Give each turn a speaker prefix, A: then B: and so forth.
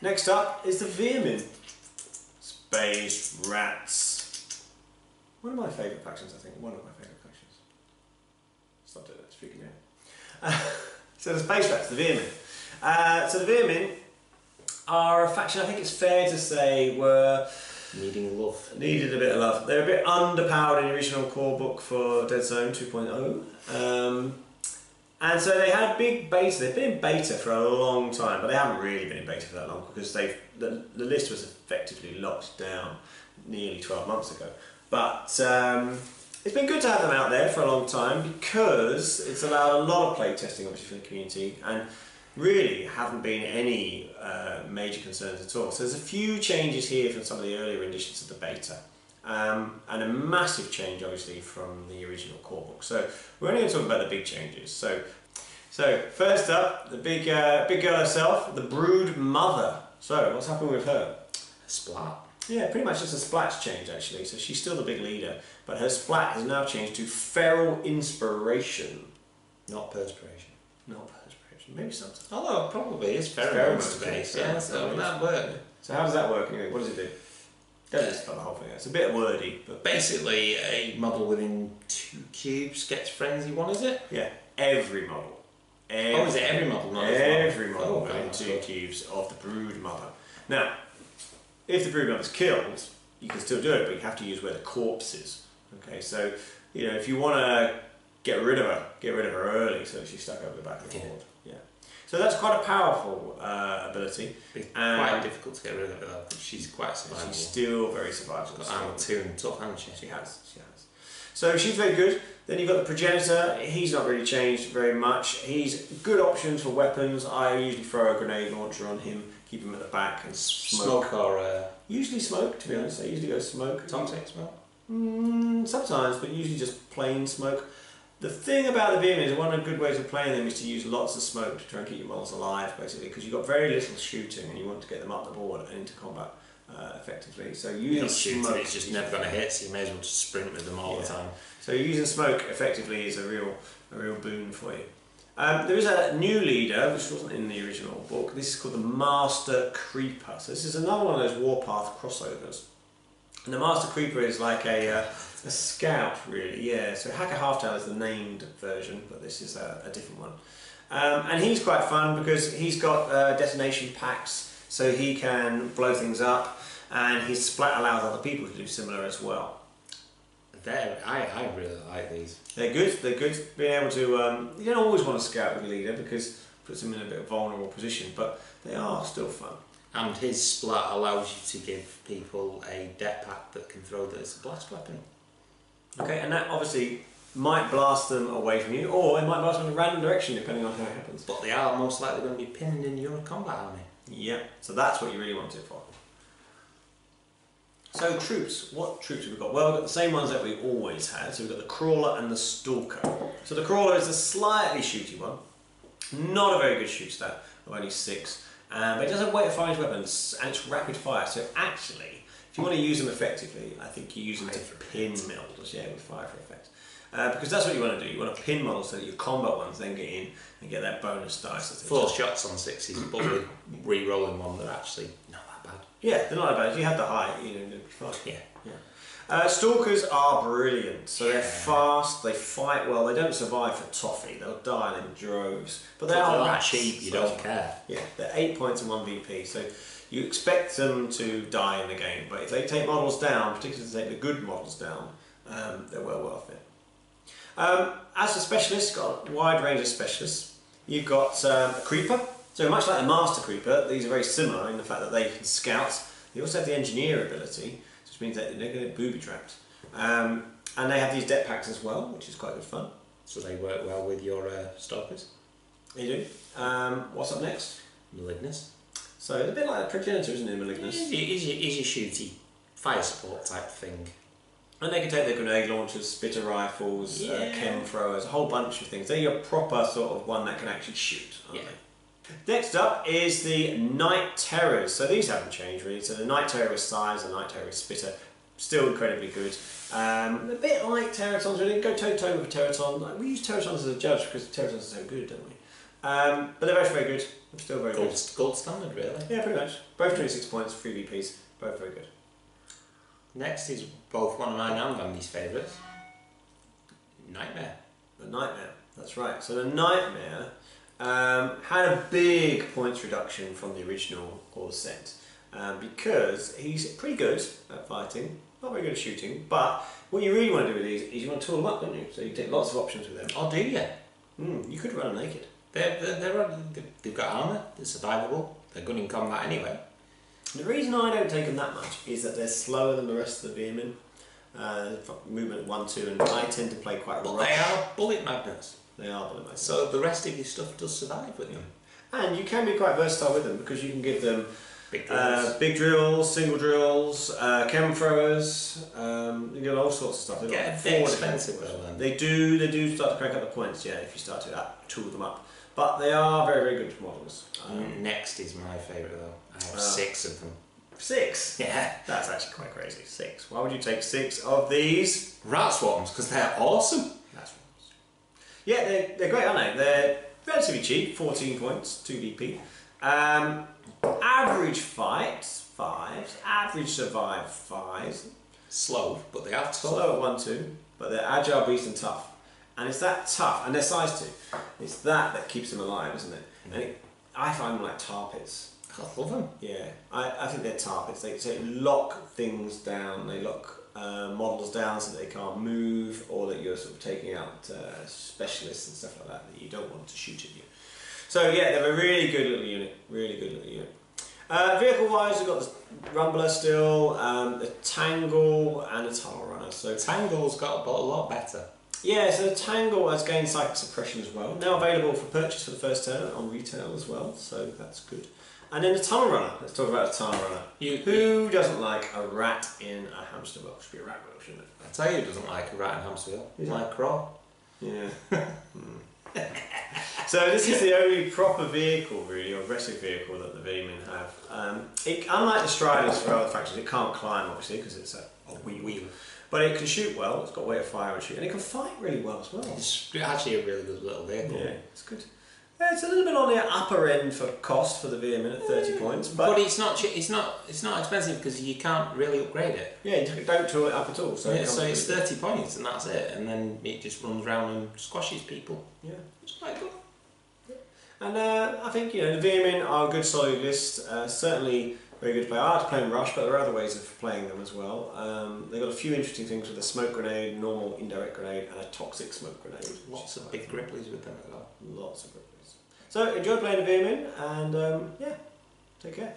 A: Next up is the Veer-Myn. Space Rats. One of my favourite factions, I think. One of my favourite factions. Stop doing that, it's freaking me out. So the Space Rats, the Veer-Myn. So the Veer-Myn are a faction, I think it's fair to say, were
B: needing love.
A: Needed a bit of love. They're a bit underpowered in the original core book for Deadzone 2.0. And so they had a big beta. They've been in beta for a long time, but they haven't really been in beta for that long because the list was effectively locked down nearly 12 months ago. But it's been good to have them out there for a long time because it's allowed a lot of play testing, obviously, for the community, and really haven't been any major concerns at all. So there's a few changes here from some of the earlier editions of the beta. And a massive change, obviously, from the original core book. So we're only going to talk about the big changes. So first up, the big girl herself, the Broodmother. So what's happened with her?
B: Splat.
A: Yeah, pretty much just a splat change, actually. So she's still the big leader, but her splat has now changed to Feral Inspiration.
B: Not Perspiration.
A: Not Perspiration. Maybe sometimes.
B: Although it probably is pheromones based. Yeah, so that works.
A: So how does that work anyway? What does it do? Don't just spell the whole thing out. It's a bit wordy, but
B: basically a model within 2 cubes gets frenzy 1, is it?
A: Yeah, every model.
B: Oh, is it every model? Not
A: every model within 2 cubes of the Broodmother. Now, if the Broodmother's killed, you can still do it, but you have to use where the corpse is. Okay, so you know if you want to get rid of her early, so she's stuck over the back of the board. Yeah. So that's quite a powerful ability.
B: It's quite difficult to get rid of her though. She's quite survivable.
A: She's still very survivable.
B: She's got armor 2 and tough, hasn't she?
A: She has. So she's very good. Then you've got the Progenitor. He's not really changed very much. He's good options for weapons. I usually throw a grenade launcher on him, keep him at the back, and smoke. Usually smoke, to be honest. I usually go smoke.
B: Toxic smoke?
A: Sometimes, but usually just plain smoke. The thing about the Veer-Myn is one of the good ways of playing them is to use lots of smoke to try and keep your models alive, basically, because you've got very little shooting and you want to get them up the board and into combat effectively. So using smoke,
B: it's just never going to hit, so you may as well just sprint with them all the time.
A: So using smoke effectively is a real boon for you. There is a new leader which wasn't in the original book. This is called the Master Creeper. So this is another one of those Warpath crossovers. And the Master Creeper is like a scout, really, yeah. So Hacker Halftail is the named version, but this is a different one. And he's quite fun because he's got detonation packs, so he can blow things up, and his splat allows other people to do similar as well.
B: I really like these.
A: They're good, they're good. Being able to, you don't always want to scout with a leader because it puts them in a bit of a vulnerable position, but they are still fun.
B: And his splat allows you to give people a det pack that can throw that as a blast weapon.
A: Okay, and that obviously might blast them away from you, or it might blast them in a random direction depending on how it happens.
B: But they are most likely going to be pinned in your combat army.
A: Yep, so that's what you really want it for. So troops, what troops have we got? Well, we've got the same ones that we always had. So we've got the Crawler and the Stalker. So the Crawler is the slightly shooty one. Not a very good shoot stat, of only 6. But it does have weight of 5 weapons, and it's rapid fire. So actually, if you want to use them effectively, I think you use them to pin models, yeah, with fire for effect. Because that's what you want to do. You want to pin models so that your combat ones then get in and get that bonus dice.
B: 4 shots on 6s, but with re-rolling one, they're actually not that bad.
A: Yeah, they're not that bad. If you had the height, you know, they'd be fine.
B: Yeah.
A: Stalkers are brilliant. So they're fast, they fight well, they don't survive for toffee, they'll die in droves. But they are
B: that cheap, you don't care.
A: Yeah, they're 8 points and 1 VP, so you expect them to die in the game, but if they take models down, particularly if they take the good models down, they're well worth it. As a specialist, got a wide range of specialists. You've got a Creeper. So much like the Master Creeper, these are very similar in the fact that they can scout. They also have the Engineer ability, which means that they're going to get booby-trapped. And they have these det packs as well, which is quite good fun.
B: So they work well with your Stalkers?
A: They do. What's up next?
B: Malignus.
A: So it's a bit like a Progenitor, isn't it, Malignus?
B: Is your shooty fire support type thing.
A: And they can take their grenade launchers, spitter rifles, chem throwers, a whole bunch of things. They're your proper sort of one that can actually shoot, aren't they? Next up is the Night Terrors. So these haven't changed really. So the Night Terror size, the Night Terror spitter, still incredibly good. A bit like Terratons, we didn't go toe to toe with a Terraton. We use Terratons as a judge because Terratons are so good, don't we? But they're both very good. They're still very good.
B: Gold standard, really.
A: Yeah, pretty much. Both 26 points, 3 VPs. Both very good.
B: Next is both one of mine and Andy's favourites. Nightmare.
A: The Nightmare, that's right. So the Nightmare had a big points reduction from the original core set because he's pretty good at fighting, not very good at shooting, but what you really want to do with these is you want to tool them up, don't you? So you take lots of options with them.
B: Oh, do you?
A: You could run them naked.
B: They've got armour, they're survivable, they're good in combat anyway.
A: The reason I don't take them that much is that they're slower than the rest of the Veer-Myn. Movement at 1-2, and I tend to play quite
B: But
A: rush.
B: they are bullet magnets.
A: They are bullet magnets.
B: So the rest of your stuff does survive with them.
A: And you can be quite versatile with them because you can give them
B: Big drills.
A: big drills, single drills, chem throwers. You get all sorts of stuff. They've got
B: They're
A: 4
B: expensive
A: different
B: though, then.
A: They do start to crank up the points, yeah, if you start to tool them up. But they are very, very good models.
B: Next is my favourite though. I have 6 of them.
A: 6?
B: Yeah.
A: That's actually quite crazy. 6. Why would you take 6 of these?
B: Rat swarms, because they're awesome.
A: That's yeah, they're great, aren't they? They're relatively cheap, 14 points, 2 VP. Average fights, 5s. Average survive, 5s.
B: Slow, but they are tough.
A: Slow at 1-2, but they're agile, beast and tough. And it's that tough, and they're size 2. It's that keeps them alive, isn't it? And I find them like tar pits.
B: I love them.
A: Yeah, I think they're tar pits. They lock things down, they lock models down so that they can't move, or that you're sort of taking out specialists and stuff like that you don't want to shoot at you. So yeah, they're a really good little unit, really good little unit. Vehicle wise, we've got the Rumbler still, the Tangle and the Tunnel Runner. So
B: Tangle's got a lot better.
A: yeah, so the Tangle has gained psychic suppression as well. Now available for purchase for the first turn on retail as well, so that's good. And then the Tunnel Runner. Let's talk about the Tunnel Runner. Who doesn't like a rat in a hamster wheel? It should be a rat wheel, shouldn't it?
B: I tell you who doesn't like a rat and hamster wheel. My crow.
A: Yeah. So this is the only proper vehicle, really, or aggressive vehicle that the Veer-Myn have. Unlike the Striders for other factions, it can't climb, obviously, because it's a wheel. But it can shoot well, it's got weight of fire and shoot, and it can fight really well as well.
B: It's actually a really good little vehicle.
A: Yeah, it's good. It's a little bit on the upper end for cost for the Veer-Myn at 30 points, but
B: it's not expensive because you can't really upgrade it.
A: yeah, you don't tool it up at all. So,
B: So it's 30 points and that's it, and then it just runs around and squashes people.
A: Yeah,
B: It's quite good.
A: and I think the Veer-Myn are a good solid list. Certainly very good to play. I like to play in Rush, but there are other ways of playing them as well. They've got a few interesting things with a smoke grenade, normal indirect grenade, and a toxic smoke grenade.
B: Lots of big gripplies with them as well.
A: Lots of gripplies. So enjoy playing the Veer-Myn, and yeah, take care.